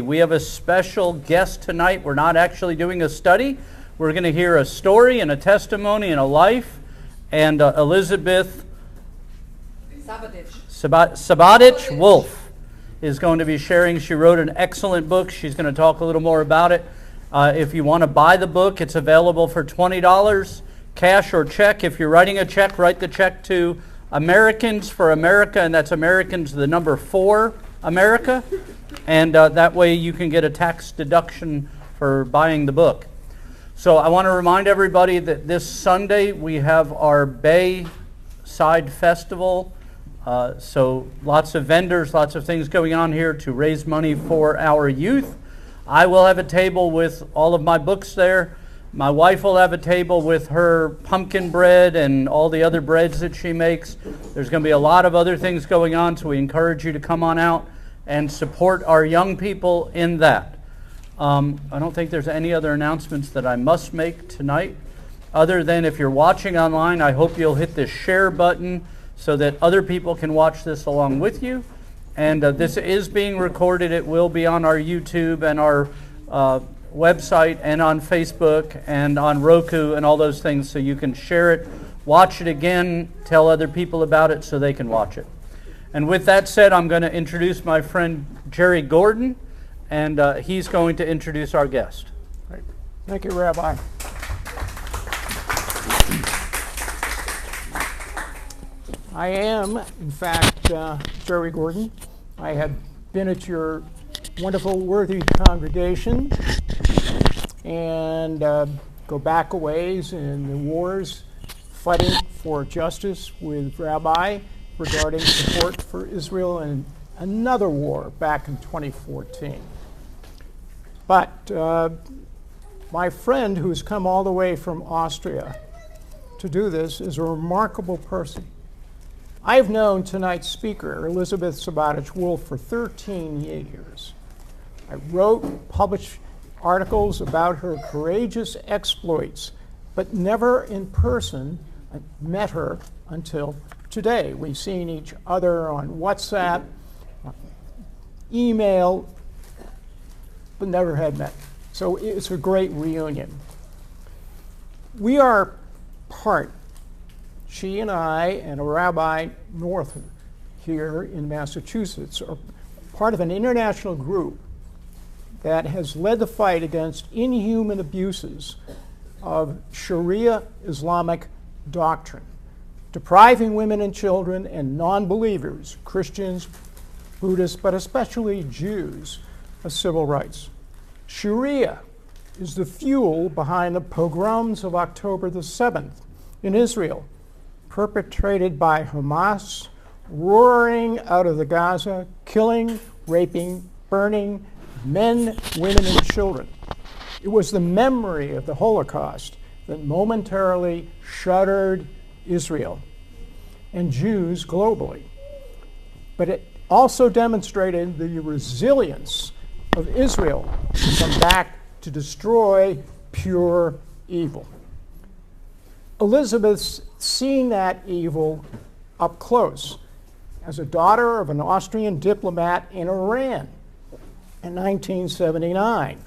We have a special guest tonight. We're not actually doing a study. We're going to hear a story and a testimony and a life. And Elisabeth Sabaditsch-Wolff is going to be sharing. She wrote an excellent book. She's going to talk a little more about it. If you want to buy the book, it's available for $20, cash or check. If you're writing a check, write the check to Americans for America, and that's Americans, the number 4, America. And that way you can get a tax deduction for buying the book. So I want to remind everybody that this Sunday we have our Bayside Festival. So lots of vendors, lots of things going on here to raise money for our youth. I will have a table with all of my books there. My wife will have a table with her pumpkin bread and all the other breads that she makes. There's going to be a lot of other things going on, so we encourage you to come on out and support our young people in that. I don't think there's any other announcements that I must make tonight, other than if you're watching online, I hope you'll hit the share button so that other people can watch this along with you. And this is being recorded. It will be on our YouTube and our website and on Facebook and on Roku and all those things, so you can share it, watch it again, tell other people about it so they can watch it. And with that said, I'm going to introduce my friend Jerry Gordon, and he's going to introduce our guest. Right. Thank you, Rabbi. I am, in fact, Jerry Gordon. I had been at your wonderful, worthy congregation and go back a ways in the wars, fighting for justice with Rabbi regarding support for Israel in another war back in 2014. But my friend who's come all the way from Austria to do this is a remarkable person. I've known tonight's speaker, Elisabeth Sabaditsch-Wolff, for 13 years. I wrote, published articles about her courageous exploits, but never in person met her until today. We've seen each other on WhatsApp, email, but never had met. So it's a great reunion. We are part, she and I and a rabbi north here in Massachusetts, are part of an international group that has led the fight against inhuman abuses of Sharia Islamic doctrine, depriving women and children and non-believers, Christians, Buddhists, but especially Jews, of civil rights. Sharia is the fuel behind the pogroms of October the 7th in Israel, perpetrated by Hamas, roaring out of the Gaza, killing, raping, burning men, women, and children. It was the memory of the Holocaust that momentarily shuttered Israel and Jews globally. But it also demonstrated the resilience of Israel to come back to destroy pure evil. Elisabeth's seen that evil up close as a daughter of an Austrian diplomat in Iran in 1979,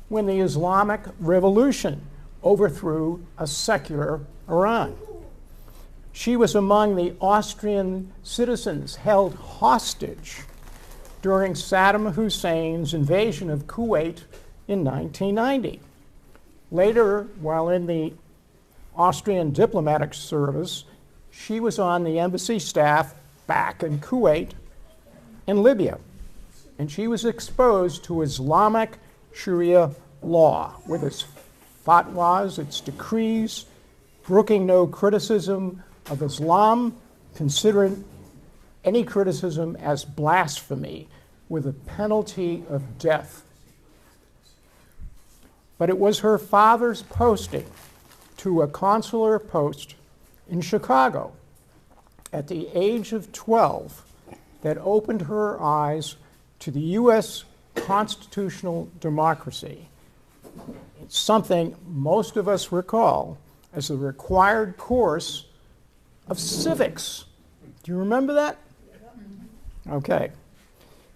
when the Islamic Revolution overthrew a secular Iran. She was among the Austrian citizens held hostage during Saddam Hussein's invasion of Kuwait in 1990. Later, while in the Austrian diplomatic service, she was on the embassy staff back in Kuwait and Libya, and she was exposed to Islamic Sharia law with its fatwas, its decrees, brooking no criticism of Islam, considering any criticism as blasphemy with a penalty of death. But it was her father's posting to a consular post in Chicago at the age of 12 that opened her eyes to the U.S. constitutional democracy. It's something most of us recall as the required course of civics. Do you remember that? Okay.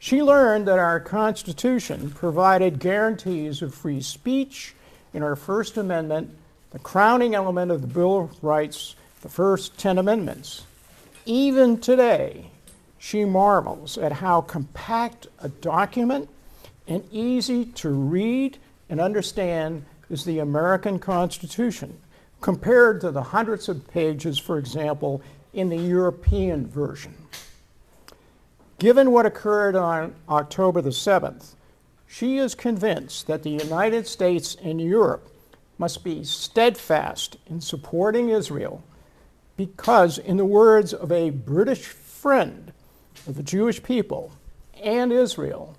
She learned that our Constitution provided guarantees of free speech in our First Amendment, the crowning element of the Bill of Rights, the first 10 amendments. Even today, she marvels at how compact a document and easy to read and understand is the American Constitution, compared to the hundreds of pages, for example, in the European version. Given what occurred on October the 7th, she is convinced that the United States and Europe must be steadfast in supporting Israel because, in the words of a British friend of the Jewish people and Israel,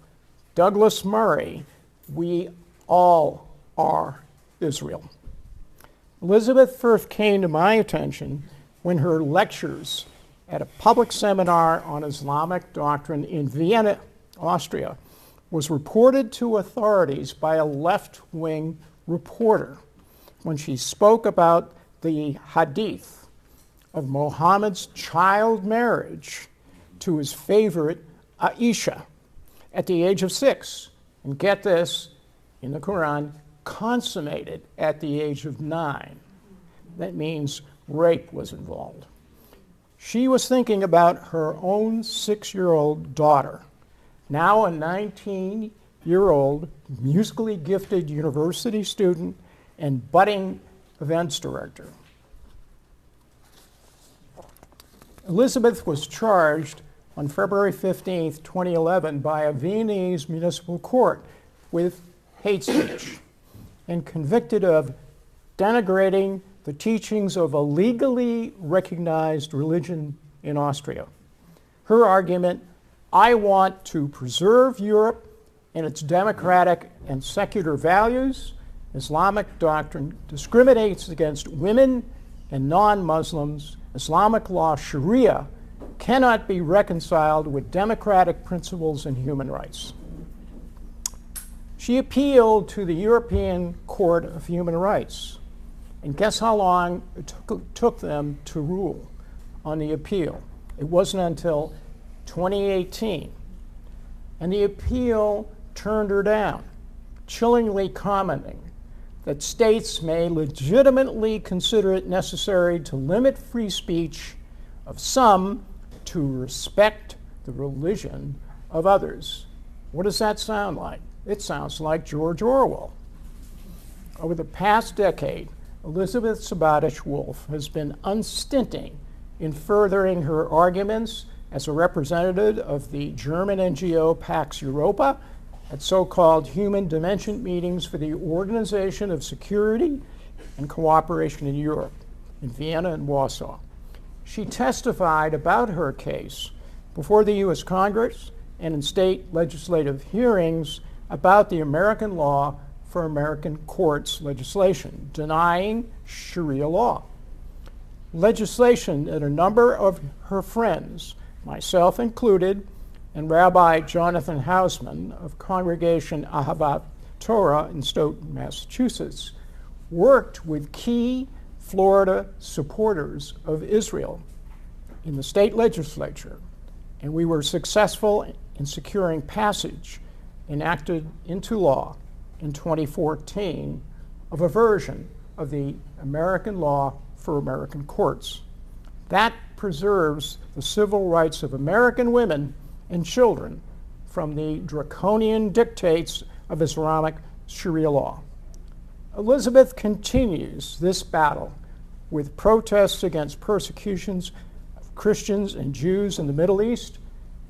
Douglas Murray, we all are Israel. Elisabeth first came to my attention when her lectures at a public seminar on Islamic doctrine in Vienna, Austria, was reported to authorities by a left-wing reporter when she spoke about the hadith of Muhammad's child marriage to his favorite Aisha at the age of 6. And get this, in the Quran, consummated at the age of 9. That means rape was involved. She was thinking about her own 6-year-old daughter, now a 19-year-old musically gifted university student and budding events director. Elisabeth was charged on February 15, 2011, by a Viennese municipal court with hate speech and convicted of denigrating the teachings of a legally recognized religion in Austria. Her argument, I want to preserve Europe and its democratic and secular values. Islamic doctrine discriminates against women and non-Muslims. Islamic law, Sharia, cannot be reconciled with democratic principles and human rights. She appealed to the European Court of Human Rights. And guess how long it took them to rule on the appeal? It wasn't until 2018. And the appeal turned her down, chillingly commenting that states may legitimately consider it necessary to limit free speech of some to respect the religion of others. What does that sound like? It sounds like George Orwell. Over the past decade, Elisabeth Sabaditsch-Wolff has been unstinting in furthering her arguments as a representative of the German NGO Pax Europa at so-called human dimension meetings for the Organization of Security and Cooperation in Europe in Vienna and Warsaw. She testified about her case before the U.S. Congress and in state legislative hearings about the American law for American courts legislation, denying Sharia law. Legislation that a number of her friends, myself included, and Rabbi Jonathan Hausman of Congregation Ahavat Torah in Stoughton, Massachusetts, worked with key Florida supporters of Israel in the state legislature, and we were successful in securing passage enacted into law in 2014 of a version of the American law for American courts. That preserves the civil rights of American women and children from the draconian dictates of Islamic Sharia law. Elisabeth continues this battle with protests against persecutions of Christians and Jews in the Middle East,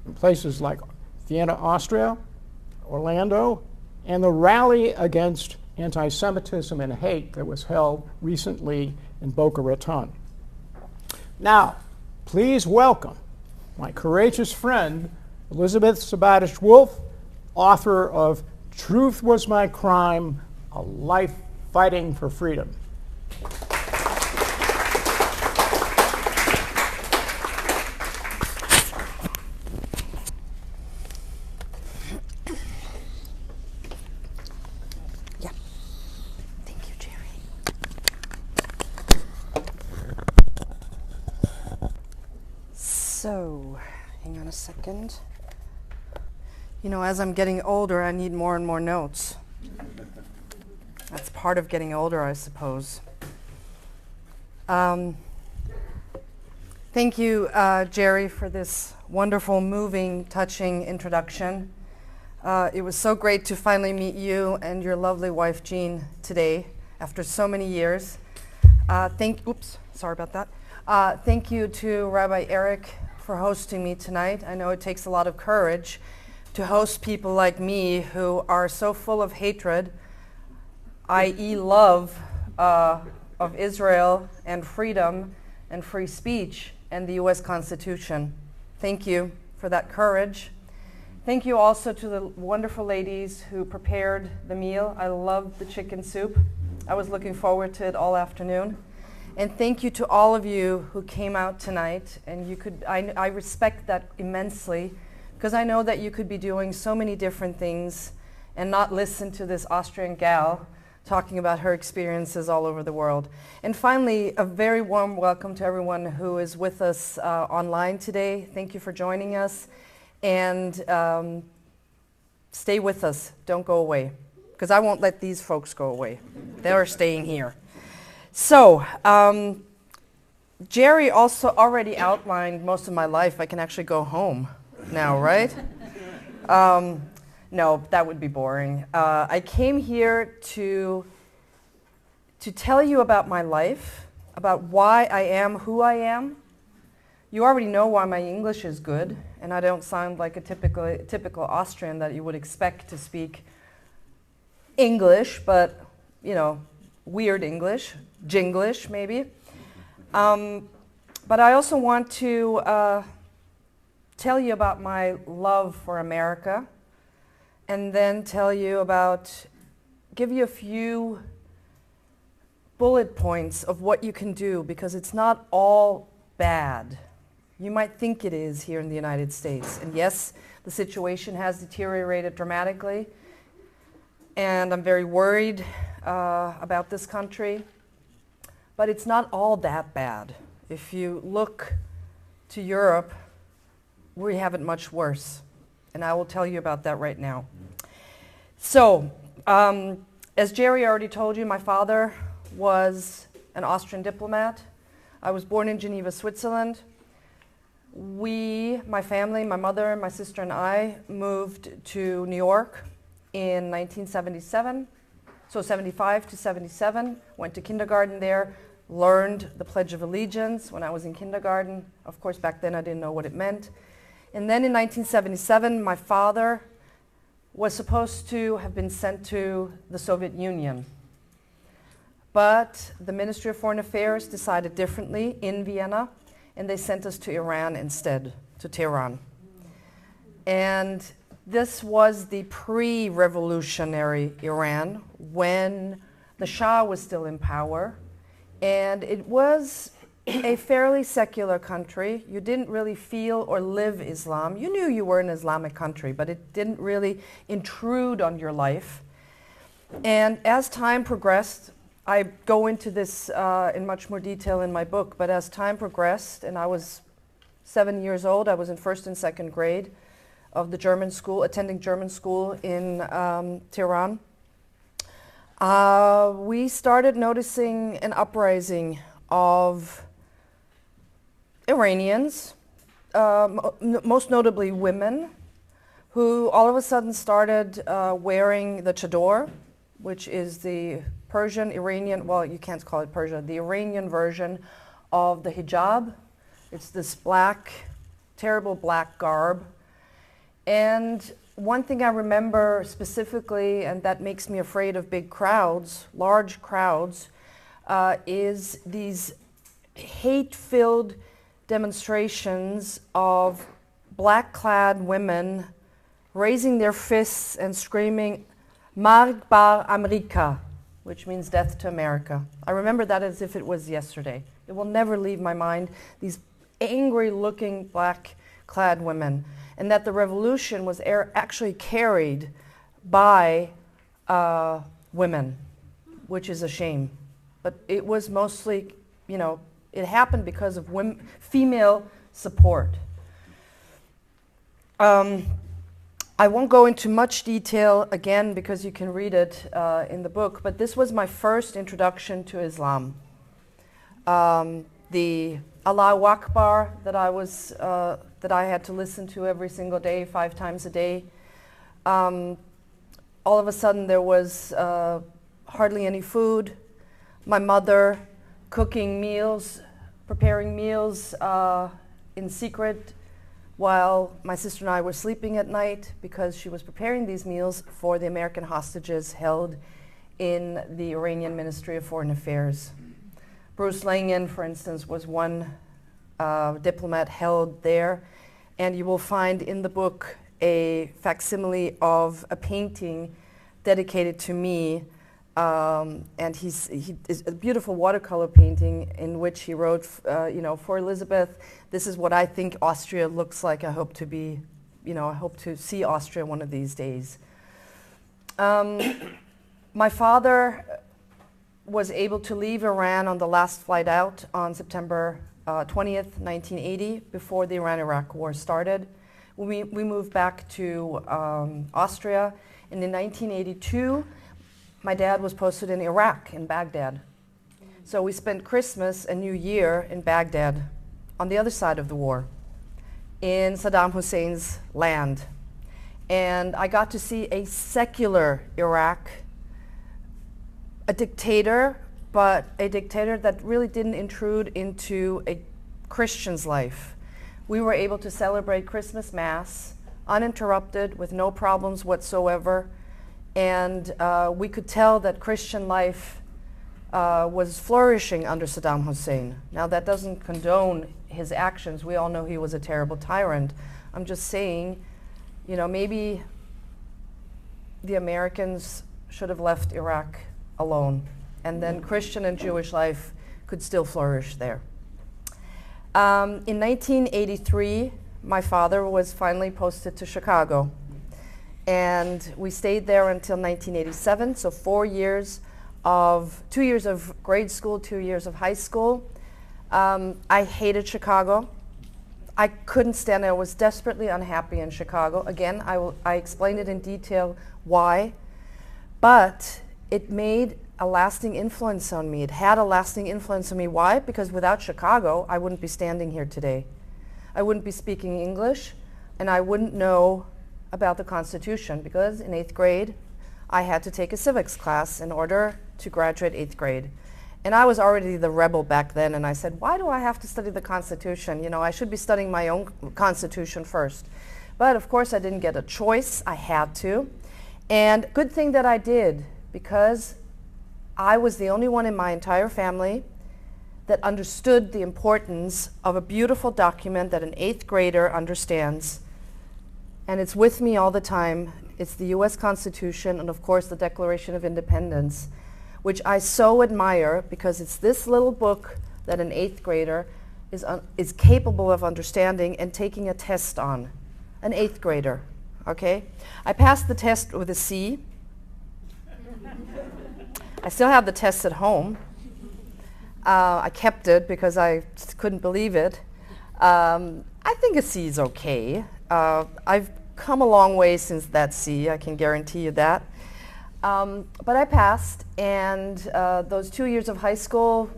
in places like Vienna, Austria, Orlando, and the rally against anti-Semitism and hate that was held recently in Boca Raton. Now, please welcome my courageous friend, Elisabeth Sabaditsch-Wolff, author of Truth Was My Crime, A Life Fighting for Freedom. So, hang on a second. You know, as I'm getting older, I need more and more notes. That's part of getting older, I suppose. Thank you, Jerry, for this wonderful, moving, touching introduction. It was so great to finally meet you and your lovely wife, Jean, today, after so many years. Oops, sorry about that. Thank you to Rabbi Eric for hosting me tonight. I know it takes a lot of courage to host people like me who are so full of hatred, i.e. love of Israel and freedom and free speech and the U.S. Constitution. Thank you for that courage. Thank you also to the wonderful ladies who prepared the meal. I loved the chicken soup. I was looking forward to it all afternoon. And thank you to all of you who came out tonight. And I respect that immensely, because I know that you could be doing so many different things and not listen to this Austrian gal talking about her experiences all over the world. And finally, a very warm welcome to everyone who is with us online today. Thank you for joining us. And stay with us. Don't go away, because I won't let these folks go away. They're staying here. So, Jerry also already outlined most of my life. I can actually go home now, right? No, that would be boring. I came here to tell you about my life, about why I am who I am. You already know why my English is good, and I don't sound like a typical Austrian that you would expect to speak English, but, you know, weird English, Jinglish maybe. But I also want to tell you about my love for America, and then give you a few bullet points of what you can do, because it's not all bad. You might think it is here in the United States. And yes, the situation has deteriorated dramatically, and I'm very worried about this country. But it's not all that bad. If you look to Europe, we have it much worse. And I will tell you about that right now. So, as Jerry already told you, my father was an Austrian diplomat. I was born in Geneva, Switzerland. My family, my mother, my sister, and I moved to New York in 1977. So 75 to 77, went to kindergarten there, learned the Pledge of Allegiance when I was in kindergarten. Of course, back then I didn't know what it meant. And then in 1977, my father was supposed to have been sent to the Soviet Union. But the Ministry of Foreign Affairs decided differently in Vienna, and they sent us to Iran instead, to Tehran. And this was the pre-revolutionary Iran, when the Shah was still in power, and it was a fairly secular country. You didn't really feel or live Islam. You knew you were an Islamic country, but it didn't really intrude on your life. And as time progressed, I go into this in much more detail in my book, but as time progressed, and I was 7 years old, I was in first and second grade of the German school, attending German school in Tehran. We started noticing an uprising of Iranians, most notably women, who all of a sudden started wearing the chador, which is the Persian, Iranian, well, you can't call it Persia, the Iranian version of the hijab. It's this black, terrible black garb. And one thing I remember specifically, and that makes me afraid of big crowds, large crowds, is these hate-filled demonstrations of black-clad women raising their fists and screaming, "Marg bar Amerika," which means death to America. I remember that as if it was yesterday. It will never leave my mind, these angry-looking black-clad women. And that the revolution was actually carried by women, which is a shame. But it was mostly, you know, it happened because of female support. I won't go into much detail again because you can read it in the book, but this was my first introduction to Islam. The Allahu Akbar that I had to listen to every single day, 5 times a day. All of a sudden there was hardly any food. My mother cooking meals, preparing meals in secret while my sister and I were sleeping at night because she was preparing these meals for the American hostages held in the Iranian Ministry of Foreign Affairs. Bruce Langan, for instance, was one diplomat held there, and you will find in the book a facsimile of a painting dedicated to me, and he is a beautiful watercolor painting in which he wrote, for Elisabeth, this is what I think Austria looks like. I hope to see Austria one of these days. My father was able to leave Iran on the last flight out on September 20th, 1980, before the Iran-Iraq war started. We moved back to Austria, and in 1982, my dad was posted in Iraq, in Baghdad. So we spent Christmas and New Year in Baghdad, on the other side of the war, in Saddam Hussein's land. And I got to see a secular Iraq, a dictator, but a dictator that really didn't intrude into a Christian's life. We were able to celebrate Christmas Mass uninterrupted, with no problems whatsoever, and we could tell that Christian life was flourishing under Saddam Hussein. Now, that doesn't condone his actions. We all know he was a terrible tyrant. I'm just saying, maybe the Americans should have left Iraq alone, and then Christian and Jewish life could still flourish there. In 1983, my father was finally posted to Chicago, and we stayed there until 1987, so 2 years of grade school, 2 years of high school. I hated Chicago. I couldn't stand it. I was desperately unhappy in Chicago. Again, I explained it in detail why, but it made a lasting influence on me. It had a lasting influence on me. Why? Because without Chicago, I wouldn't be standing here today. I wouldn't be speaking English, and I wouldn't know about the Constitution, because in 8th grade, I had to take a civics class in order to graduate 8th grade. And I was already the rebel back then, and I said, why do I have to study the Constitution? I should be studying my own Constitution first. But of course, I didn't get a choice. I had to. And good thing that I did, because I was the only one in my entire family that understood the importance of a beautiful document that an 8th grader understands. And it's with me all the time. It's the US Constitution and, of course, the Declaration of Independence, which I so admire, because it's this little book that an 8th grader is capable of understanding and taking a test on. An 8th grader, okay? I passed the test with a C. I still have the test at home. I kept it because I just couldn't believe it. I think a C is okay. I've come a long way since that C, I can guarantee you that. But I passed, and those 2 years of high school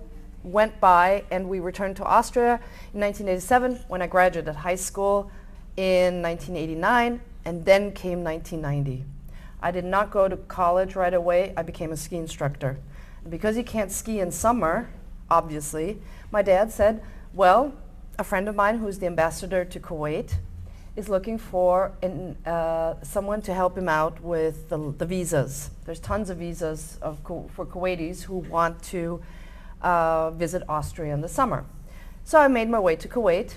went by, and we returned to Austria in 1987 when I graduated high school in 1989, and then came 1990. I did not go to college right away. I became a ski instructor. And because you can't ski in summer, obviously, my dad said, well, a friend of mine who's the ambassador to Kuwait is looking for someone to help him out with the visas. There's tons of visas for Kuwaitis who want to visit Austria in the summer. So I made my way to Kuwait.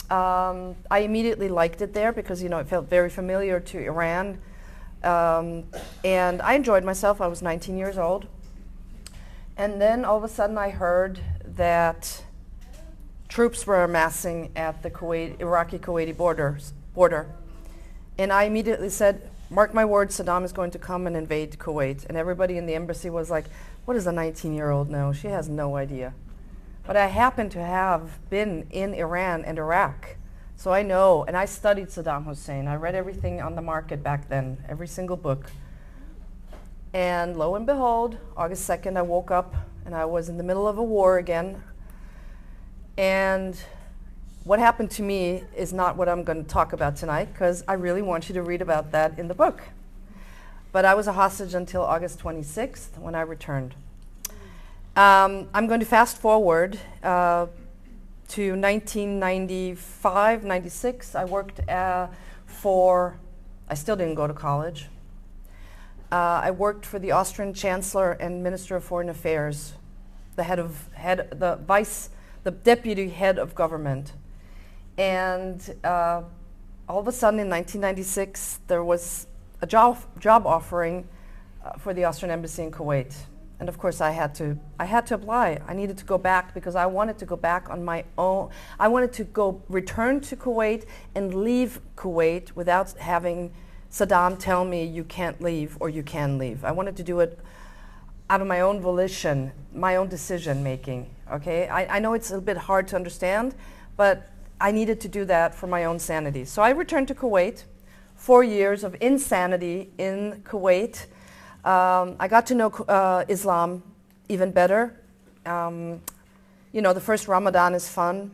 I immediately liked it there because, it felt very familiar to Iran. And I enjoyed myself. I was 19 years old. And then all of a sudden I heard that troops were amassing at the Iraqi-Kuwaiti border. And I immediately said, mark my words, Saddam is going to come and invade Kuwait. And everybody in the embassy was like, what does a 19-year-old know? She has no idea. But I happened to have been in Iran and Iraq So I know, and I studied Saddam Hussein. I read everything on the market back then, every single book. And lo and behold, August 2nd, I woke up and I was in the middle of a war again. And what happened to me is not what I'm going to talk about tonight, because I really want you to read about that in the book. But I was a hostage until August 26th when I returned. I'm going to fast forward to 1995, 96. I worked I still didn't go to college. I worked for the Austrian Chancellor and Minister of Foreign Affairs, the deputy head of government. And all of a sudden in 1996, there was a job offering for the Austrian embassy in Kuwait. And of course I had to apply. I needed to go back because I wanted to go back on my own. I wanted to return to Kuwait and leave Kuwait without having Saddam tell me you can't leave or you can leave. I wanted to do it out of my own volition, my own decision making, okay? I know it's a bit hard to understand, but I needed to do that for my own sanity. So I returned to Kuwait, 4 years of insanity in Kuwait. I got to know Islam even better. You know, the first Ramadan is fun,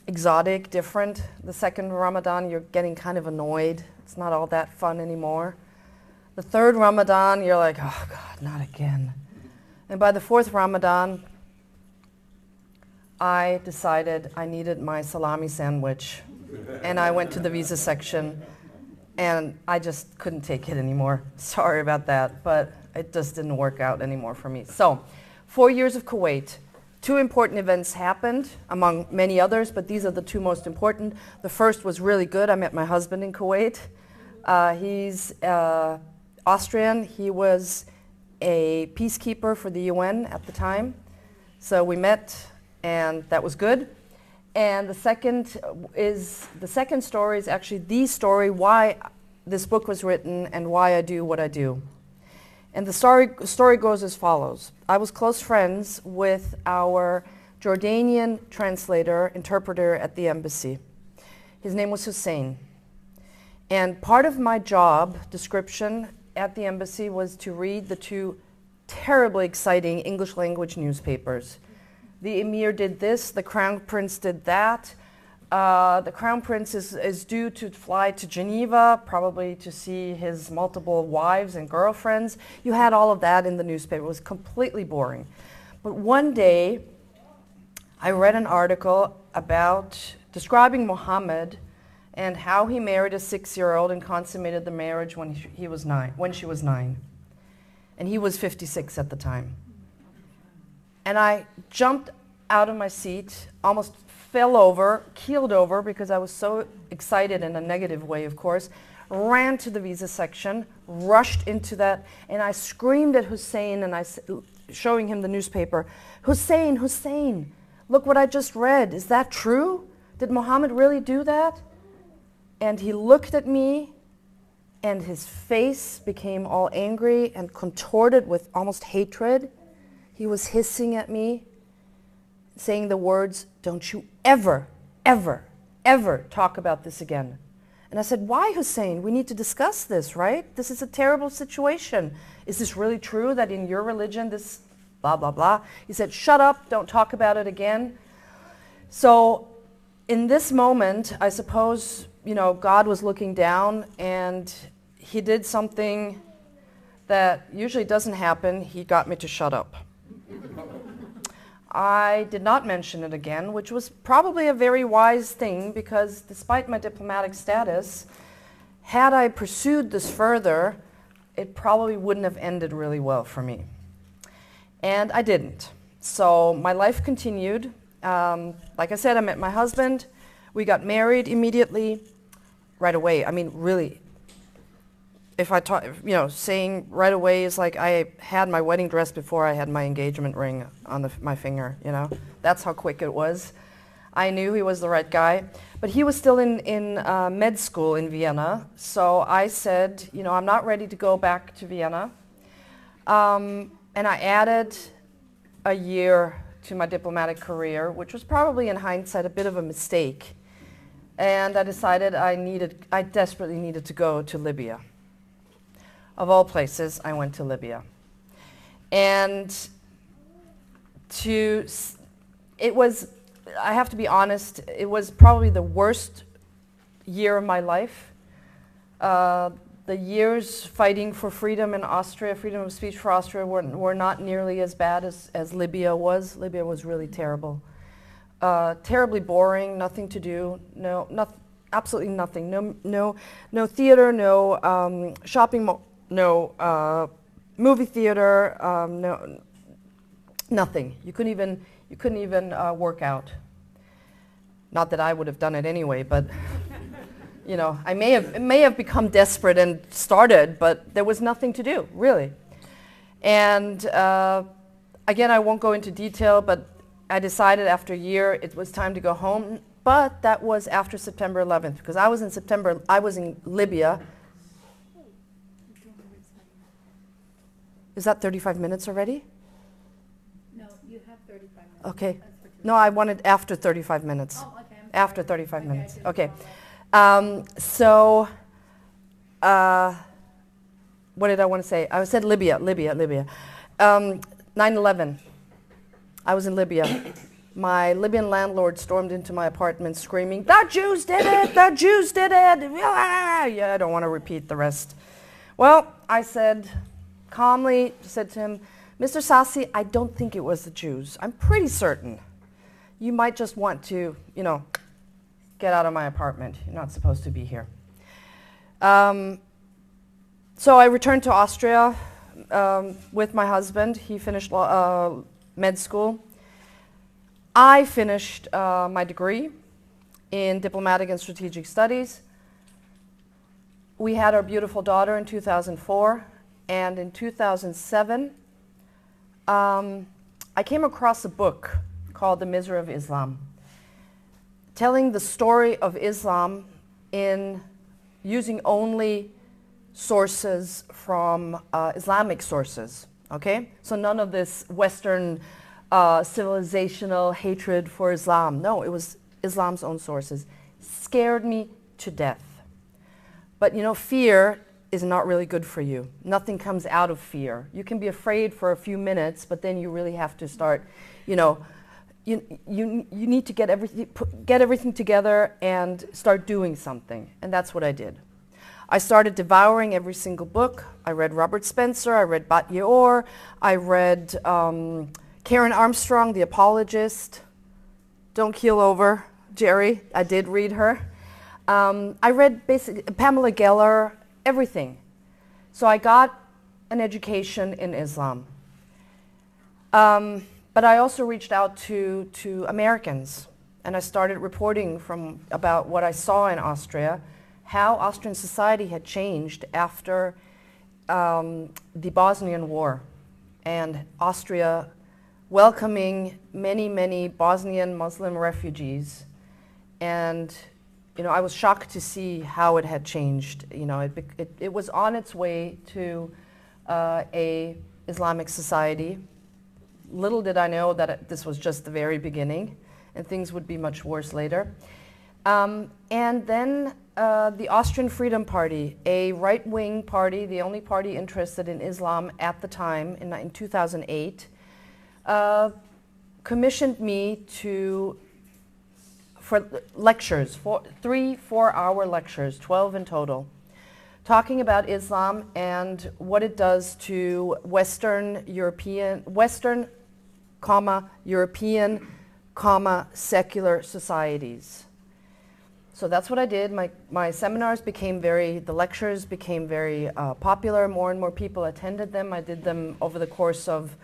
exotic, different. The second Ramadan, you're getting kind of annoyed. It's not all that fun anymore. The third Ramadan, you're like, oh God, not again. And by the fourth Ramadan, I decided I needed my salami sandwich. And I went to the visa section, and I just couldn't take it anymore. Sorry about that, but it just didn't work out anymore for me. So, 4 years of Kuwait. 2 important events happened, among many others, but these are the 2 most important. The first was really good. I met my husband in Kuwait. He's Austrian. He was a peacekeeper for the UN at the time. So we met, and that was good. And the second story is actually the story why this book was written and why I do what I do. And the story goes as follows. I was close friends with our Jordanian interpreter at the embassy. His name was Hussein. And part of my job description at the embassy was to read the 2 terribly exciting English language newspapers. The Emir did this, the Crown Prince did that. The Crown Prince is due to fly to Geneva, probably to see his multiple wives and girlfriends. You had all of that in the newspaper. It was completely boring. But one day, I read an article about describing Muhammad and how he married a 6-year-old and consummated the marriage when she was 9. And he was 56 at the time. And I jumped out of my seat, almost fell over, keeled over, because I was so excited in a negative way, of course, ran to the visa section, rushed into that, and I screamed at Hussein, and showing him the newspaper, Hussein, Hussein, look what I just read. Is that true? Did Muhammad really do that? And he looked at me, and his face became all angry and contorted with almost hatred. He was hissing at me, saying the words, don't you ever, ever, ever talk about this again. And I said, why, Hussein? We need to discuss this, right? This is a terrible situation. Is this really true that in your religion this blah, blah, blah? He said, shut up, don't talk about it again. So in this moment, I suppose, you know, God was looking down, and he did something that usually doesn't happen. He got me to shut up. I did not mention it again, which was probably a very wise thing, because despite my diplomatic status, had I pursued this further, it probably wouldn't have ended really well for me. And I didn't. So my life continued. Like I said, I met my husband. We got married immediately, right away. I mean, really, if I talk, you know, saying right away is like I had my wedding dress before I had my engagement ring on my finger, you know. That's how quick it was. I knew he was the right guy. But he was still in med school in Vienna. So I said, you know, I'm not ready to go back to Vienna. And I added a year to my diplomatic career, which was probably in hindsight a bit of a mistake. and I decided I desperately needed to go to Libya. Of all places, I went to Libya. And it was, I have to be honest, it was probably the worst year of my life. The years fighting for freedom in Austria, freedom of speech for Austria, were not nearly as bad as Libya was. Libya was really terrible. Terribly boring, nothing to do, absolutely nothing. No theater, no shopping mall, no movie theater, nothing. You couldn't even work out. Not that I would have done it anyway, but you know, I may have become desperate and started, but there was nothing to do, really. And again, I won't go into detail, but I decided after a year it was time to go home. But that was after September 11th, because I was in Libya. Is that 35 minutes already? No, you have 35 minutes. Okay. No, I wanted after 35 minutes. Oh, okay. After 35 Okay, minutes. I didn't Okay. follow. What did I want to say? I said Libya. 9/11. I was in Libya. My Libyan landlord stormed into my apartment screaming, "The Jews did it! The Jews did it!" Yeah, I don't want to repeat the rest. Well, I calmly said to him, "Mr. Sassi, I don't think it was the Jews. I'm pretty certain. You might just want to, get out of my apartment. You're not supposed to be here." So I returned to Austria with my husband. He finished med school. I finished my degree in diplomatic and strategic studies. We had our beautiful daughter in 2004, and in 2007, I came across a book called The Misery of Islam, telling the story of Islam in using only sources from Islamic sources, okay? So none of this Western civilizational hatred for Islam. No, it was Islam's own sources. Scared me to death. But fear is not really good for you. Nothing comes out of fear. You can be afraid for a few minutes, but then you really have to start, you need to get everything together and start doing something. And that's what I did. I started devouring every single book. I read Robert Spencer, I read Bat Ye'or, I read Karen Armstrong, The Apologist. Don't keel over, Jerry. I did read her. I read basically Pamela Geller, everything. So I got an education in Islam. But I also reached out to Americans, and I started reporting about what I saw in Austria, how Austrian society had changed after the Bosnian War, and Austria welcoming many, many Bosnian Muslim refugees. And I was shocked to see how it had changed. It was on its way to a Islamic society. Little did I know that this was just the very beginning, and things would be much worse later. And then the Austrian Freedom Party, a right-wing party, the only party interested in Islam at the time, in 2008, commissioned me for lectures, 3 4-hour lectures, 12 in total, talking about Islam and what it does to Western, European, secular societies. So that's what I did. My seminars the lectures became very popular. More and more people attended them. I did them over the course of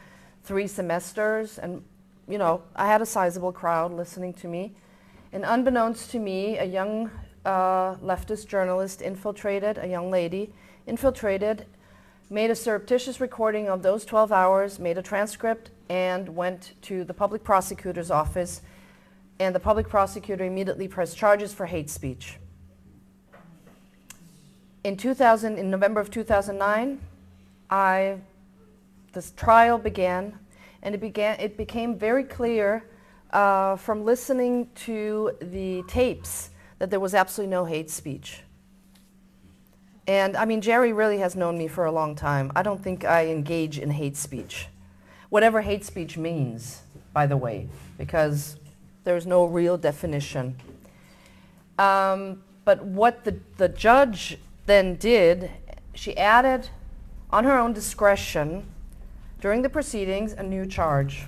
3 semesters, and I had a sizable crowd listening to me. And unbeknownst to me, a young leftist journalist a young lady, made a surreptitious recording of those 12 hours, made a transcript, and went to the public prosecutor's office, and the public prosecutor immediately pressed charges for hate speech. In November of 2009, this trial began, and it became very clear from listening to the tapes that there was absolutely no hate speech. And I mean, Jerry really has known me for a long time. I don't think I engage in hate speech. Whatever hate speech means, by the way, because there's no real definition. But what the judge then did, she added, on her own discretion, during the proceedings, a new charge,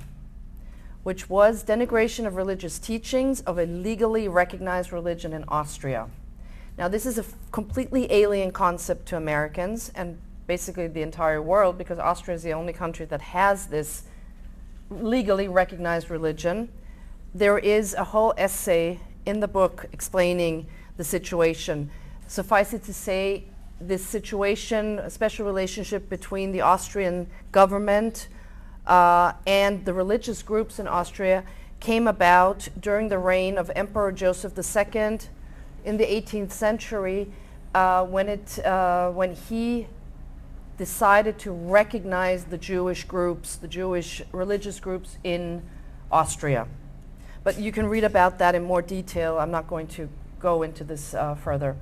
which was denigration of religious teachings of a legally recognized religion in Austria. Now, this is a completely alien concept to Americans and basically the entire world, because Austria is the only country that has this legally recognized religion. There is a whole essay in the book explaining the situation. Suffice it to say, this situation, a special relationship between the Austrian government and the religious groups in Austria, came about during the reign of Emperor Joseph II in the 18th century, when he decided to recognize the Jewish groups, the Jewish religious groups in Austria. But you can read about that in more detail. I'm not going to go into this further.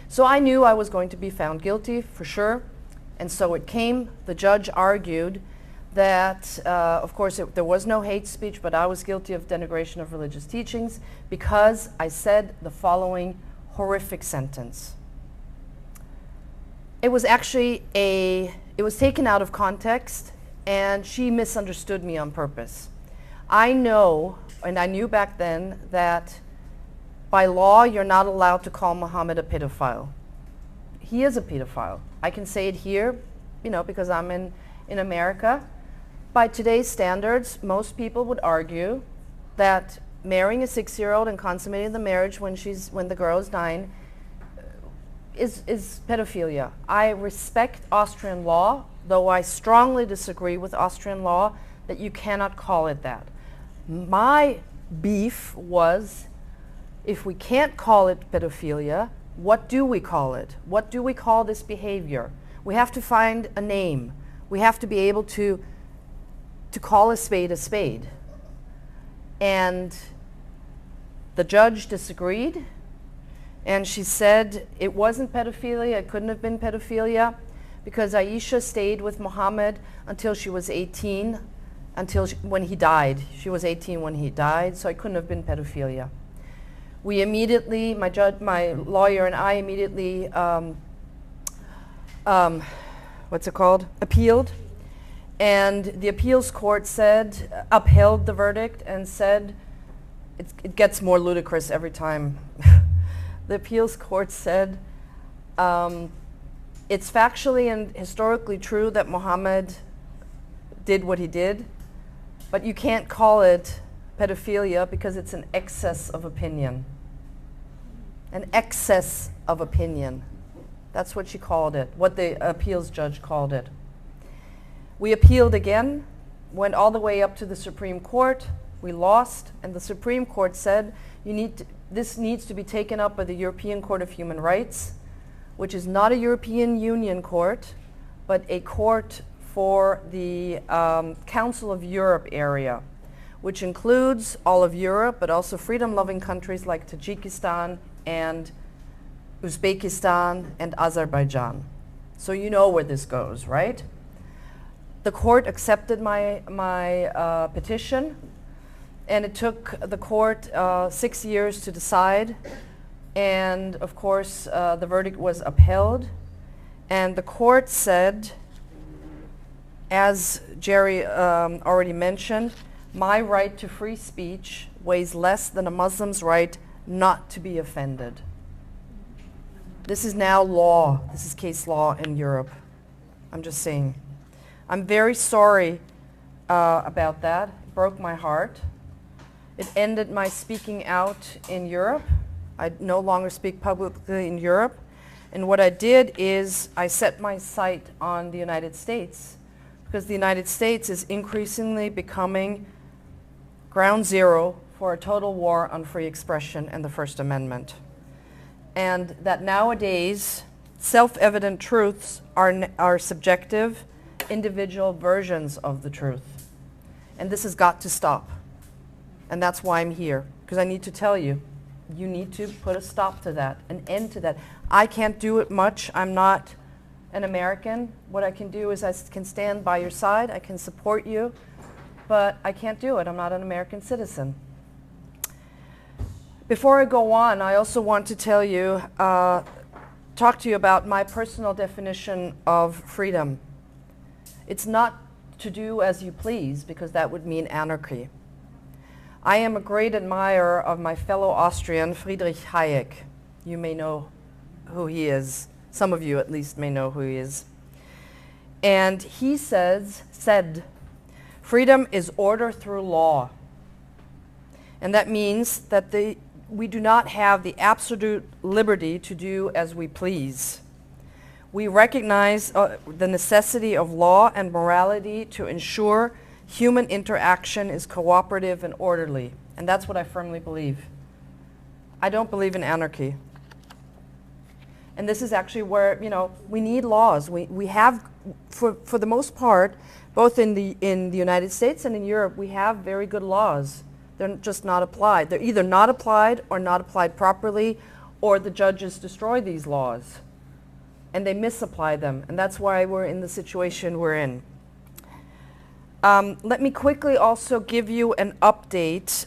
So I knew I was going to be found guilty for sure, and so it came. The judge argued that, of course, there was no hate speech, but I was guilty of denigration of religious teachings because I said the following horrific sentence. It was actually it was taken out of context, and she misunderstood me on purpose. I know, and I knew back then, that by law you're not allowed to call Muhammad a pedophile. He is a pedophile. I can say it here, because I'm in America. By today's standards, most people would argue that marrying a 6-year-old and consummating the marriage when the girl is 9 is pedophilia. I respect Austrian law, though I strongly disagree with Austrian law that you cannot call it that. My beef was, if we can't call it pedophilia, what do we call it? What do we call this behavior? We have to find a name. We have to be able to call a spade a spade. And the judge disagreed, and she said it wasn't pedophilia, it couldn't have been pedophilia, because Aisha stayed with Muhammad until she was 18, when he died. She was 18 when he died, so it couldn't have been pedophilia. We immediately, my lawyer and I immediately, appealed. And the appeals court upheld the verdict and said, it gets more ludicrous every time. The appeals court said, it's factually and historically true that Muhammad did what he did, but you can't call it pedophilia because it's an excess of opinion. An excess of opinion. That's what she called it, what the appeals judge called it. We appealed again, went all the way up to the Supreme Court. We lost, and the Supreme Court said, this needs to be taken up by the European Court of Human Rights, which is not a European Union court, but a court for the Council of Europe area, which includes all of Europe, but also freedom-loving countries like Tajikistan and Uzbekistan and Azerbaijan. So you know where this goes, right? The court accepted my petition, and it took the court 6 years to decide. And of course, the verdict was upheld. And the court said, as Jerry already mentioned, my right to free speech weighs less than a Muslim's right not to be offended. This is now law. This is case law in Europe. I'm just saying. I'm very sorry about that. It broke my heart. It ended my speaking out in Europe. I no longer speak publicly in Europe. And what I did is I set my sight on the United States, because the United States is increasingly becoming ground zero for a total war on free expression and the First Amendment. And that nowadays self-evident truths are subjective, individual versions of the truth. And this has got to stop. And that's why I'm here, because I need to tell you, you need to put a stop to that, an end to that. I can't do it much. I'm not an American. What I can do is I can stand by your side. I can support you, but I can't do it. I'm not an American citizen. Before I go on, I also want to tell you, talk to you about my personal definition of freedom. It's not to do as you please, because that would mean anarchy. I am a great admirer of my fellow Austrian, Friedrich Hayek. You may know who he is. Some of you at least may know who he is. And he said, freedom is order through law. And that means that we do not have the absolute liberty to do as we please. We recognize the necessity of law and morality to ensure human interaction is cooperative and orderly. And that's what I firmly believe. I don't believe in anarchy. And this is actually where, we need laws. We have, for the most part, both in the United States and in Europe, we have very good laws. They're just not applied. They're either not applied or not applied properly, or the judges destroy these laws. And they misapply them. And that's why we're in the situation we're in. Let me quickly also give you an update.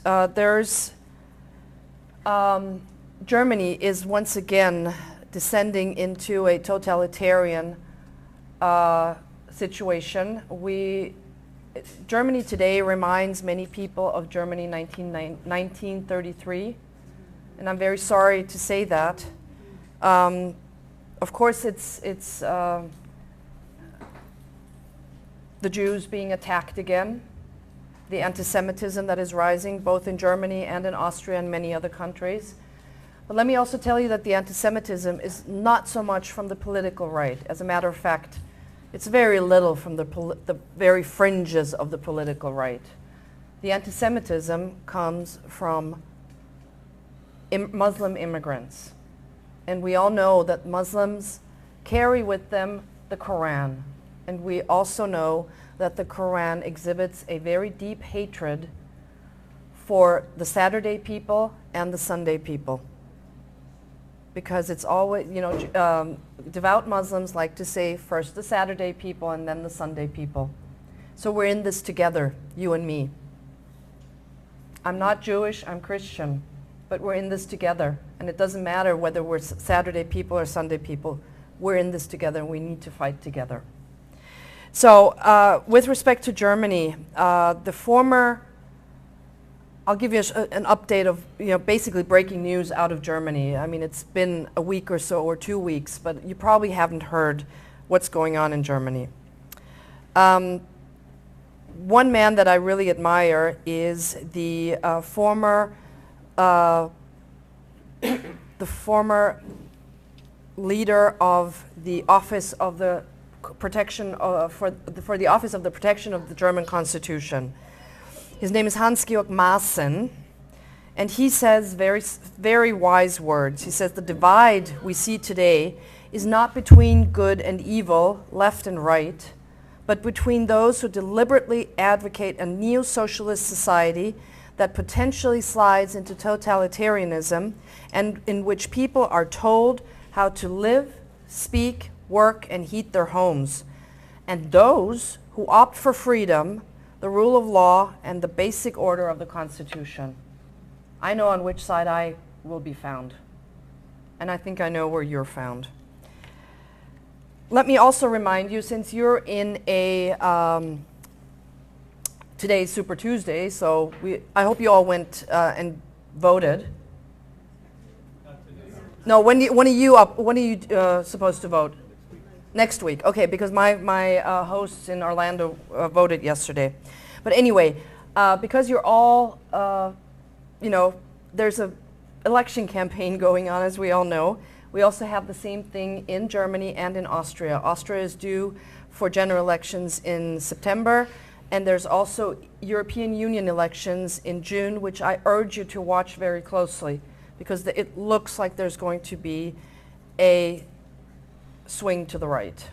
Germany is once again descending into a totalitarian situation. Germany today reminds many people of Germany 1933, and I'm very sorry to say that. Of course, it's the Jews being attacked again, the anti-Semitism that is rising both in Germany and in Austria and many other countries. But let me also tell you that the anti-Semitism is not so much from the political right. As a matter of fact, it's very little from the very fringes of the political right. The anti-Semitism comes from Muslim immigrants. And we all know that Muslims carry with them the Quran. And we also know that the Quran exhibits a very deep hatred for the Saturday people and the Sunday people. Because it's always, devout Muslims like to say first the Saturday people and then the Sunday people. So we're in this together, you and me. I'm not Jewish, I'm Christian, but we're in this together. And it doesn't matter whether we're Saturday people or Sunday people. We're in this together and we need to fight together. So with respect to Germany, I'll give you an update of basically breaking news out of Germany. I mean, it's been a week or so, or 2 weeks, but you probably haven't heard what's going on in Germany. One man that I really admire is the former leader of the Office of the Protection for the Office of the Protection of the German Constitution. His name is Hans-Georg Maaßen, and he says very, very wise words. He says the divide we see today is not between good and evil, left and right, but between those who deliberately advocate a neo-socialist society that potentially slides into totalitarianism and in which people are told how to live, speak, work, and heat their homes, and those who opt for freedom, the rule of law, and the basic order of the Constitution. I know on which side I will be found, and I think I know where you're found. Let me also remind you, since you're in today's Super Tuesday, so I hope you all went and voted. No, when are you supposed to vote? Next week, okay, because my hosts in Orlando voted yesterday. But anyway, because you're all, there's an election campaign going on, as we all know. We also have the same thing in Germany and in Austria. Austria is due for general elections in September, and there's also European Union elections in June, which I urge you to watch very closely, because it looks like there's going to be a swing to the right,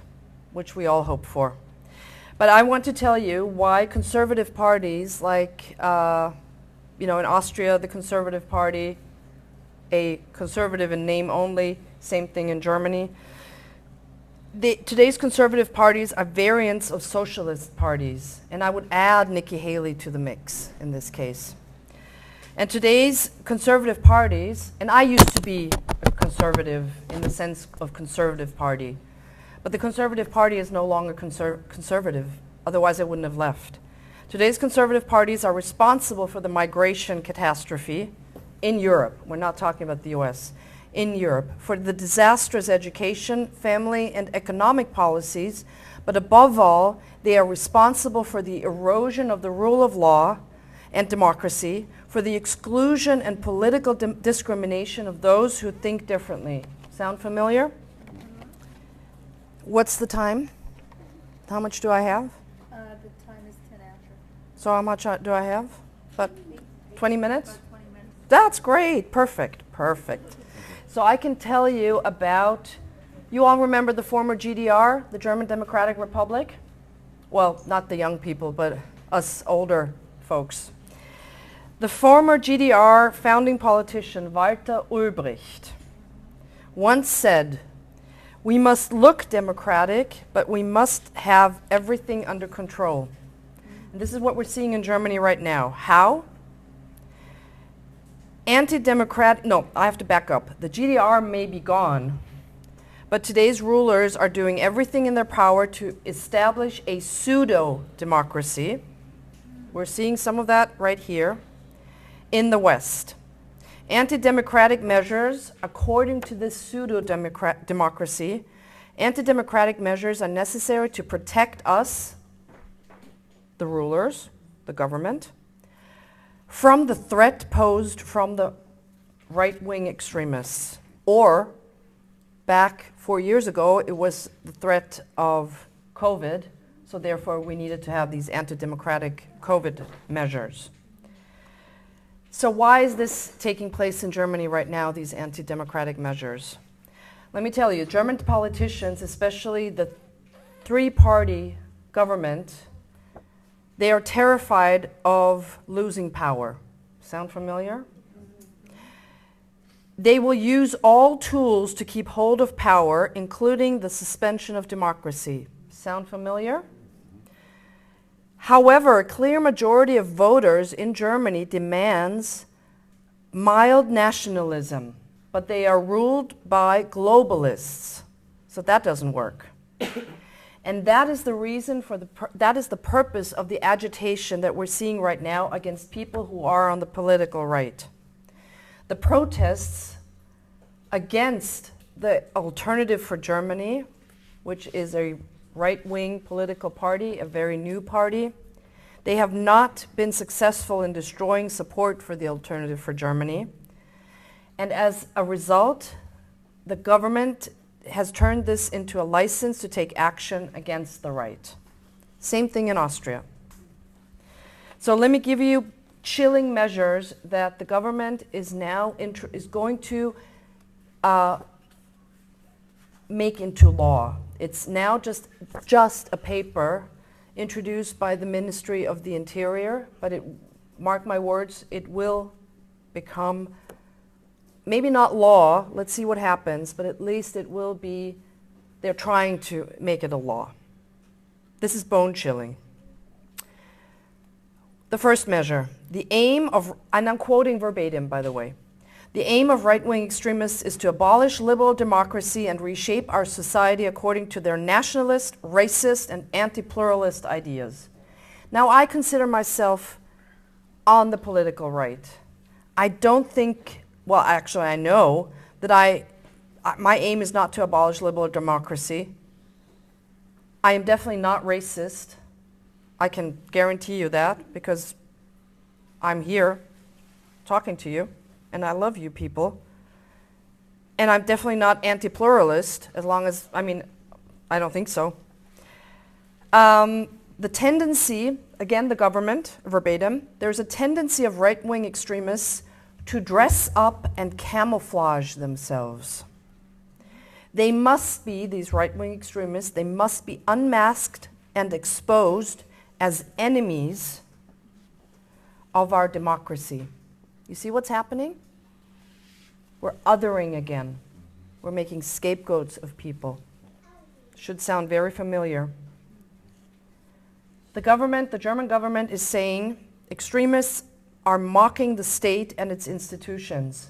which we all hope for. But I want to tell you why conservative parties like, in Austria, the Conservative Party, a conservative in name only. Same thing in Germany. Today's conservative parties are variants of socialist parties, and I would add Nikki Haley to the mix in this case. And today's conservative parties, and I used to be a conservative in the sense of conservative party, but the Conservative Party is no longer conservative, otherwise I wouldn't have left. Today's conservative parties are responsible for the migration catastrophe in Europe. We're not talking about the US. In Europe, for the disastrous education, family, and economic policies, but above all, they are responsible for the erosion of the rule of law and democracy, for the exclusion and political discrimination of those who think differently. Sound familiar? What's the time? How much do I have? The time is 10 after. So how much do I have? About 20 minutes? About 20 minutes. That's great. Perfect. Perfect. So I can tell you about, you all remember the former GDR, the German Democratic Republic? Well, not the young people, but us older folks. The former GDR founding politician Walter Ulbricht once said, "We must look democratic, but we must have everything under control." And this is what we're seeing in Germany right now. How? No, I have to back up. The GDR may be gone, but today's rulers are doing everything in their power to establish a pseudo-democracy. We're seeing some of that right here in the West. Anti-democratic measures, according to this pseudo-democracy, anti-democratic measures are necessary to protect us, the rulers, the government, from the threat posed from the right-wing extremists. Or, back 4 years ago, it was the threat of COVID, so therefore we needed to have these anti-democratic COVID measures. So why is this taking place in Germany right now, these anti-democratic measures? Let me tell you, German politicians, especially the three-party government, they are terrified of losing power. Sound familiar? They will use all tools to keep hold of power, including the suspension of democracy. Sound familiar? However, a clear majority of voters in Germany demands mild nationalism, but they are ruled by globalists. So that doesn't work. And that is the reason that is the purpose of the agitation that we're seeing right now against people who are on the political right. The protests against the Alternative for Germany, which is a right-wing political party, a very new party. They have not been successful in destroying support for the Alternative for Germany. And as a result, the government has turned this into a license to take action against the right. Same thing in Austria. So let me give you chilling measures that the government is now is going to make into law. It's now just a paper introduced by the Ministry of the Interior, but mark my words, it will become maybe not law, let's see what happens, but at least it will be, they're trying to make it a law. This is bone-chilling. The first measure, the aim of, and I'm quoting verbatim, by the way, the aim of right-wing extremists is to abolish liberal democracy and reshape our society according to their nationalist, racist, and anti-pluralist ideas. Now, I consider myself on the political right. I don't think, well, actually, I know that my aim is not to abolish liberal democracy. I am definitely not racist. I can guarantee you that because I'm here talking to you. And I love you people. And I'm definitely not anti-pluralist, as long as, I don't think so. The tendency, again, the government, verbatim, there's a tendency of right-wing extremists to dress up and camouflage themselves. They must be, these right-wing extremists, they must be unmasked and exposed as enemies of our democracy. You see what's happening? We're othering again. We're making scapegoats of people. Should sound very familiar. The government, the German government, is saying extremists are mocking the state and its institutions.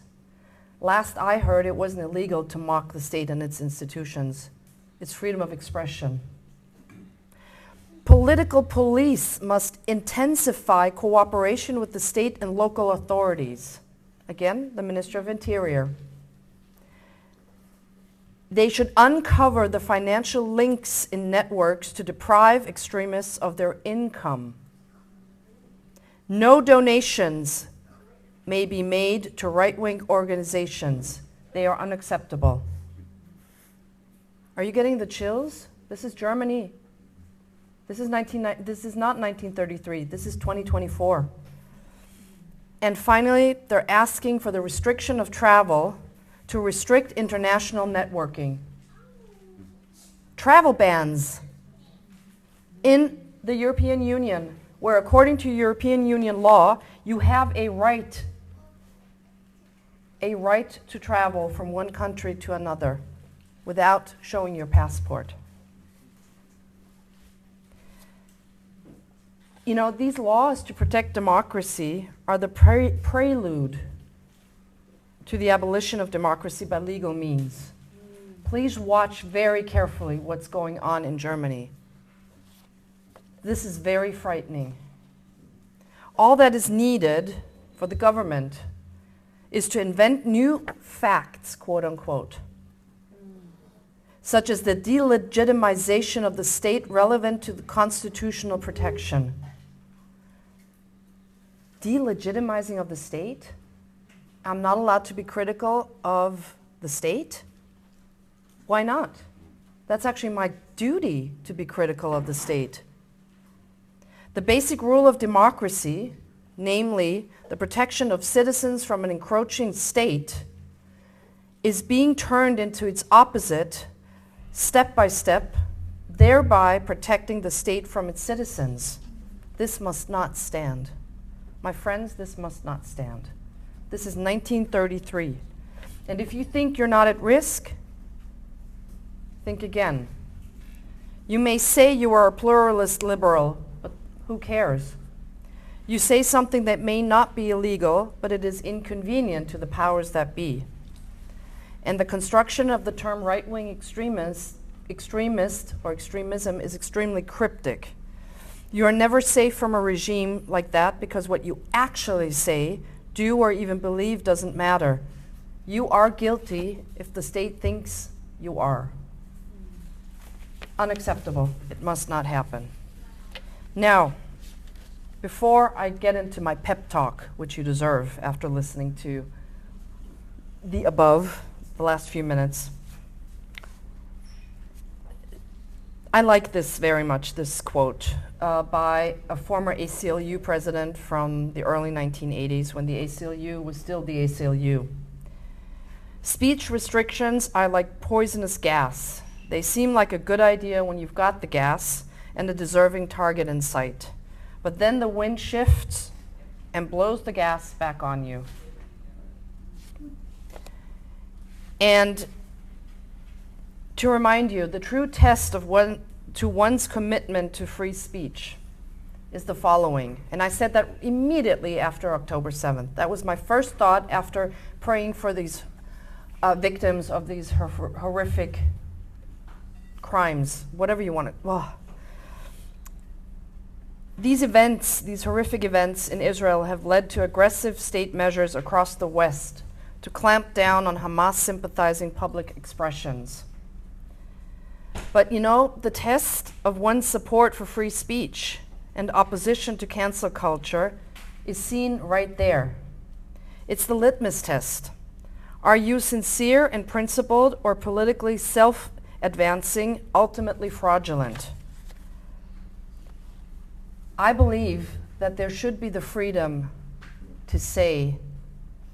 Last I heard, it wasn't illegal to mock the state and its institutions. It's freedom of expression. Political police must intensify cooperation with the state and local authorities. Again, the Minister of Interior. They should uncover the financial links in networks to deprive extremists of their income. No donations may be made to right-wing organizations. They are unacceptable. Are you getting the chills? This is Germany. This is not 1933. This is 2024. And finally, they're asking for the restriction of travel to restrict international networking. Travel bans in the European Union, where according to European Union law, you have a right to travel from one country to another without showing your passport. You know, these laws to protect democracy are the prelude to the abolition of democracy by legal means. Please watch very carefully what's going on in Germany. This is very frightening. All that is needed for the government is to invent new facts, quote unquote, such as the delegitimization of the state relevant to the constitutional protection. Delegitimizing of the state? I'm not allowed to be critical of the state? Why not? That's actually my duty to be critical of the state. The basic rule of democracy, namely the protection of citizens from an encroaching state, is being turned into its opposite step by step, thereby protecting the state from its citizens. This must not stand. My friends, this must not stand. This is 1933. And if you think you're not at risk, think again. You may say you are a pluralist liberal, but who cares? You say something that may not be illegal, but it is inconvenient to the powers that be. And the construction of the term right-wing extremist or extremism is extremely cryptic. You are never safe from a regime like that because what you actually say, do, or even believe doesn't matter. You are guilty if the state thinks you are. Unacceptable. It must not happen. Now, before I get into my pep talk, which you deserve after listening to the above, the last few minutes, I like this very much, this quote by a former ACLU president from the early 1980s when the ACLU was still the ACLU. Speech restrictions are like poisonous gas. They seem like a good idea when you've got the gas and a deserving target in sight. But then the wind shifts and blows the gas back on you. And to remind you, the true test of one's commitment to free speech is the following. And I said that immediately after October 7th. That was my first thought after praying for these victims of these horrific crimes, whatever you want to. Oh. These events, these horrific events in Israel have led to aggressive state measures across the West to clamp down on Hamas-sympathizing public expressions. But you know, the test of one's support for free speech and opposition to cancel culture is seen right there. It's the litmus test. Are you sincere and principled or politically self-advancing, ultimately fraudulent? I believe that there should be the freedom to say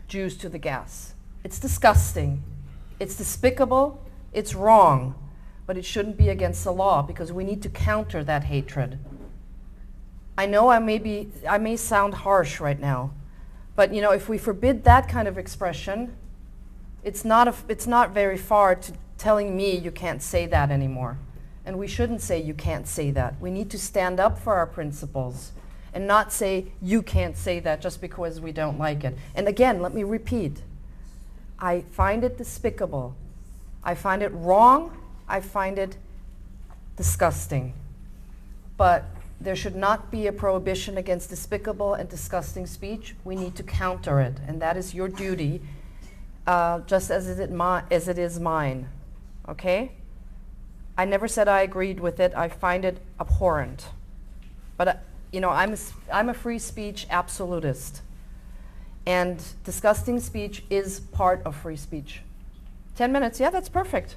Jews to the gas. It's disgusting. It's despicable. It's wrong. But it shouldn't be against the law because we need to counter that hatred. I know I may sound harsh right now, but you know, if we forbid that kind of expression, it's not very far to telling me you can't say that anymore. And we shouldn't say you can't say that. We need to stand up for our principles and not say you can't say that just because we don't like it. And again, let me repeat. I find it despicable. I find it wrong. I find it disgusting. But there should not be a prohibition against despicable and disgusting speech. We need to counter it, and that is your duty, just as it is mine. Okay? I never said I agreed with it. I find it abhorrent. But I'm a free speech absolutist, and disgusting speech is part of free speech. 10 minutes, yeah, that's perfect.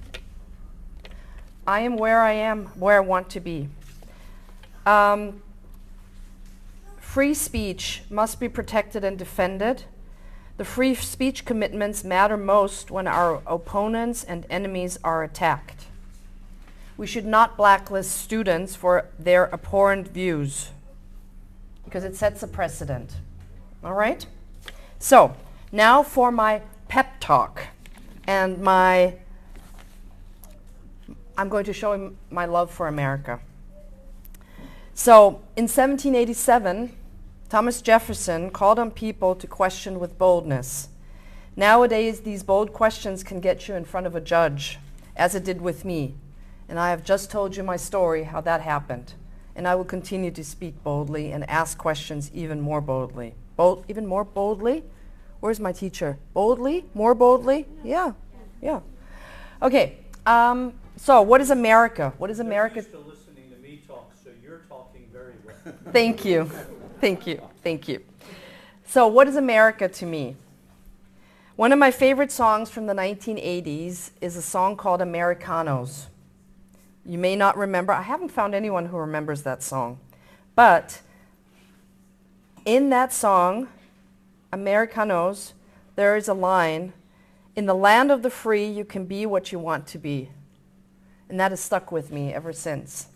I am, where I want to be. Free speech must be protected and defended. The free speech commitments matter most when our opponents and enemies are attacked. We should not blacklist students for their abhorrent views, because it sets a precedent. All right? So, now for my pep talk and I'm going to show him my love for America. So, in 1787, Thomas Jefferson called on people to question with boldness. Nowadays, these bold questions can get you in front of a judge, as it did with me. And I have just told you my story, how that happened. And I will continue to speak boldly and ask questions even more boldly. Even more boldly? Where's my teacher? Boldly? More boldly? Yeah. Okay. So, what is America? What is America? You're used to listening to me talk, so you're talking very well. Thank you. Thank you. So, what is America to me? One of my favorite songs from the 1980s is a song called Americanos. You may not remember. I haven't found anyone who remembers that song. But in that song, Americanos, there is a line, "In the land of the free, you can be what you want to be." And that has stuck with me ever since.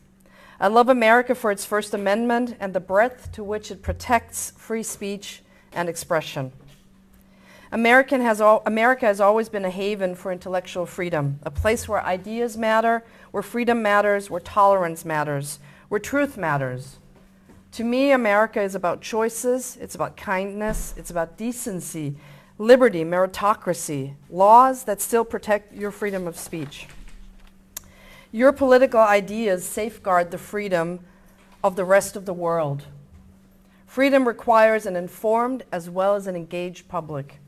I love America for its First Amendment and the breadth to which it protects free speech and expression. America has always been a haven for intellectual freedom, a place where ideas matter, where freedom matters, where tolerance matters, where truth matters. To me, America is about choices, it's about kindness, it's about decency, liberty, meritocracy, laws that still protect your freedom of speech. Your political ideas safeguard the freedom of the rest of the world. Freedom requires an informed as well as an engaged public.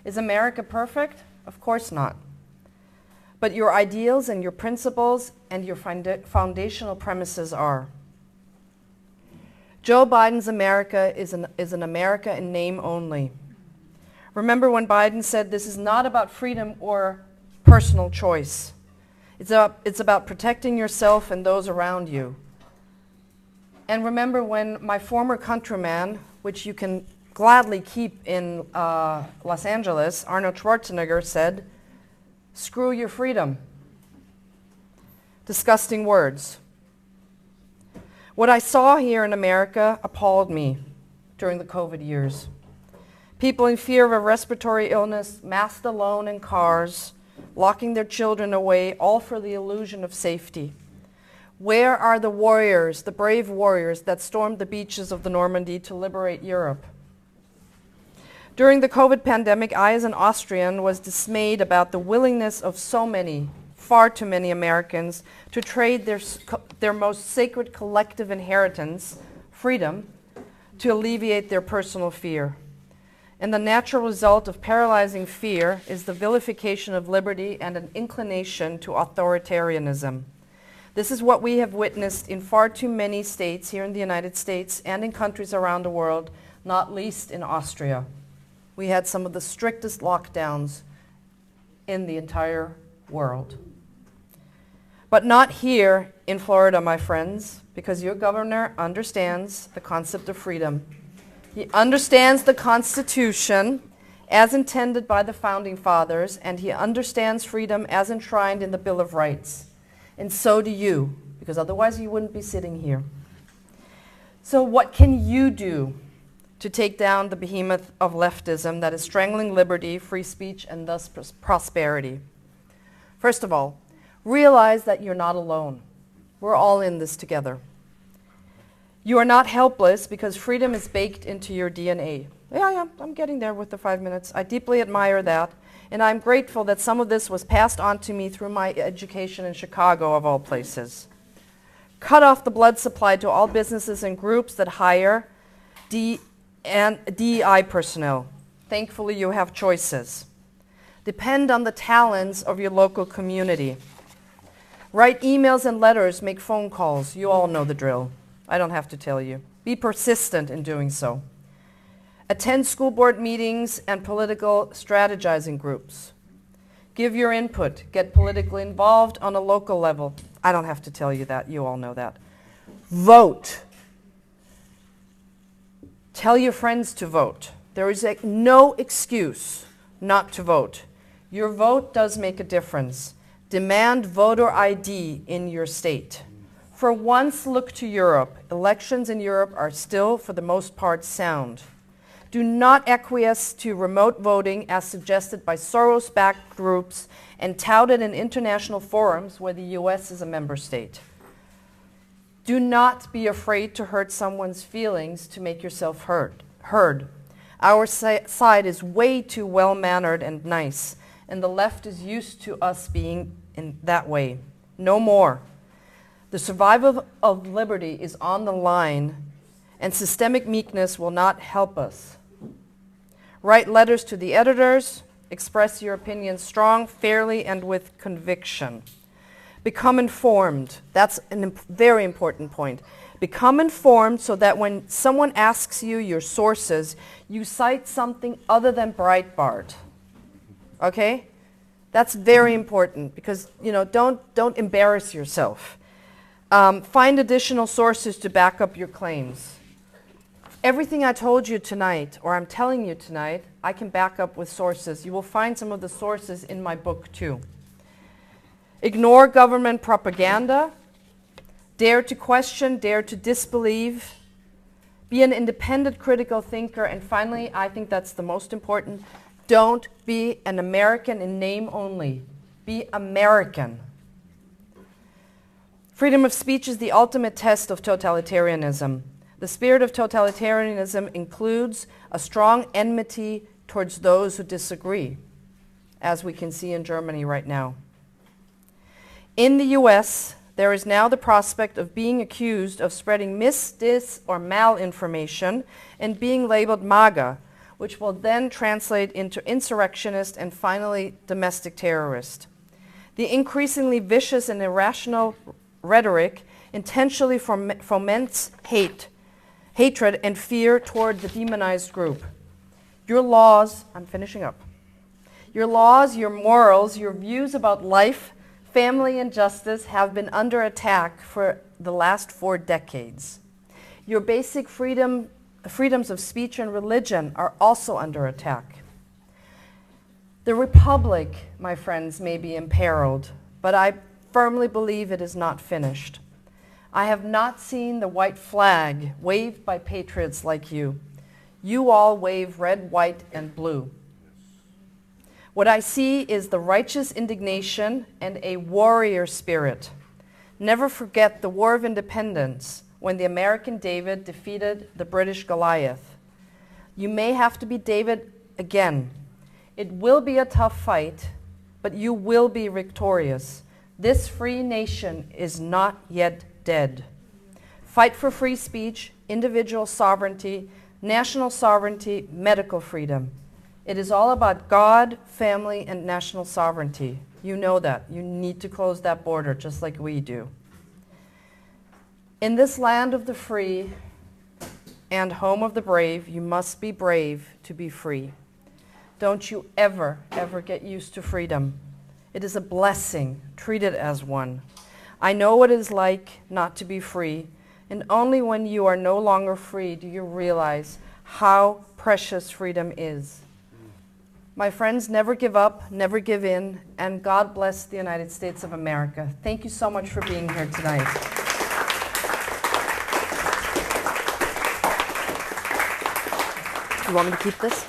Is America perfect? Of course not. But your ideals and your principles and your foundational premises are. Joe Biden's America is an America in name only. Remember when Biden said this is not about freedom or personal choice. It's about protecting yourself and those around you. And remember when my former countryman, which you can gladly keep in Los Angeles, Arnold Schwarzenegger said, "Screw your freedom." Disgusting words. What I saw here in America appalled me during the COVID years. People in fear of a respiratory illness, masked alone in cars, locking their children away, all for the illusion of safety. Where are the warriors, the brave warriors that stormed the beaches of the Normandy to liberate Europe? During the COVID pandemic, I, as an Austrian, was dismayed about the willingness of so many, far too many Americans, to trade their most sacred collective inheritance, freedom, to alleviate their personal fear. And the natural result of paralyzing fear is the vilification of liberty and an inclination to authoritarianism. This is what we have witnessed in far too many states here in the United States and in countries around the world, not least in Austria. We had some of the strictest lockdowns in the entire world. But not here in Florida, my friends, because your governor understands the concept of freedom. He understands the Constitution as intended by the Founding Fathers, and he understands freedom as enshrined in the Bill of Rights. And so do you, because otherwise you wouldn't be sitting here. So what can you do to take down the behemoth of leftism that is strangling liberty, free speech, and thus prosperity. First of all, realize that you're not alone. We're all in this together. You are not helpless because freedom is baked into your DNA. Yeah, I'm getting there with the 5 minutes. I deeply admire that, and I'm grateful that some of this was passed on to me through my education in Chicago, of all places. Cut off the blood supply to all businesses and groups that hire DEI personnel. Thankfully, you have choices. Depend on the talents of your local community. Write emails and letters, make phone calls. You all know the drill. I don't have to tell you. Be persistent in doing so. Attend school board meetings and political strategizing groups. Give your input. Get politically involved on a local level. I don't have to tell you that. You all know that. Vote. Tell your friends to vote. There is no excuse not to vote. Your vote does make a difference. Demand voter ID in your state. For once, look to Europe. Elections in Europe are still, for the most part, sound. Do not acquiesce to remote voting as suggested by Soros-backed groups and touted in international forums where the US is a member state. Do not be afraid to hurt someone's feelings to make yourself heard. Our side is way too well-mannered and nice, and the left is used to us being in that way. No more. The survival of liberty is on the line, and systemic meekness will not help us. Write letters to the editors. Express your opinions strong, fairly, and with conviction. Become informed. That's a very important point. Become informed so that when someone asks you your sources, you cite something other than Breitbart. Okay? That's very important because, don't embarrass yourself. Find additional sources to back up your claims. Everything I told you tonight, or I'm telling you tonight, I can back up with sources. You will find some of the sources in my book too. Ignore government propaganda. Dare to question, dare to disbelieve. Be an independent critical thinker. And finally, I think that's the most important, don't be an American in name only. Be American. Freedom of speech is the ultimate test of totalitarianism. The spirit of totalitarianism includes a strong enmity towards those who disagree, as we can see in Germany right now. In the US, there is now the prospect of being accused of spreading dis, or malinformation and being labeled MAGA, which will then translate into insurrectionist and finally domestic terrorist. The increasingly vicious and irrational rhetoric intentionally foments hatred and fear toward the demonized group. Your laws, I'm finishing up. Your laws, your morals, your views about life, family, and justice have been under attack for the last 4 decades. Your basic freedoms of speech and religion are also under attack. The Republic, my friends, may be imperiled, but I firmly believe it is not finished. I have not seen the white flag waved by patriots like you. You all wave red, white, and blue. What I see is the righteous indignation and a warrior spirit. Never forget the War of Independence when the American David defeated the British Goliath. You may have to be David again. It will be a tough fight, but you will be victorious. This free nation is not yet dead. Fight for free speech, individual sovereignty, national sovereignty, medical freedom. It is all about God, family, and national sovereignty. You know that. You need to close that border just like we do. In this land of the free and home of the brave, you must be brave to be free. Don't you ever, ever get used to freedom. It is a blessing. Treat it as one. I know what it is like not to be free, and only when you are no longer free do you realize how precious freedom is. My friends, never give up, never give in, and God bless the United States of America. Thank you so much for being here tonight. You want me to keep this?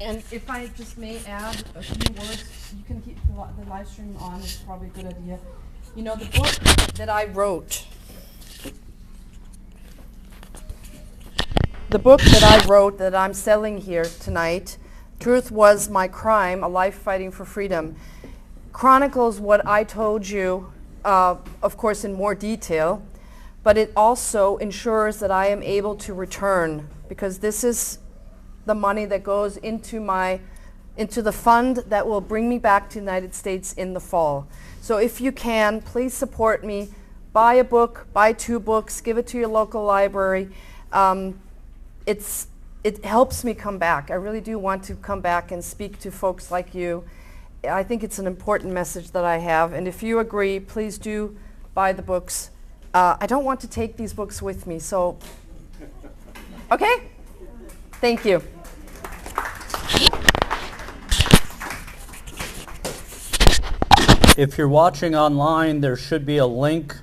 And if I just may add a few words, you can keep the live stream on. It's probably a good idea. You know, the book that I wrote, that I'm selling here tonight, Truth Was My Crime, A Life Fighting for Freedom, chronicles what I told you, of course, in more detail, but it also ensures that I am able to return, because this is the money that goes into the fund that will bring me back to the United States in the fall. So if you can, please support me. Buy a book, buy 2 books, give it to your local library. It helps me come back. I really do want to come back and speak to folks like you. I think it's an important message that I have, and if you agree, please do buy the books. I don't want to take these books with me, so, okay? Thank you. If you're watching online, there should be a link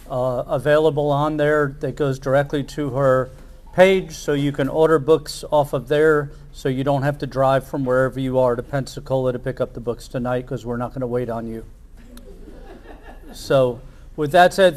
available on there that goes directly to her page, so you can order books off of there, so you don't have to drive from wherever you are to Pensacola to pick up the books tonight, because we're not going to wait on you. So with that said,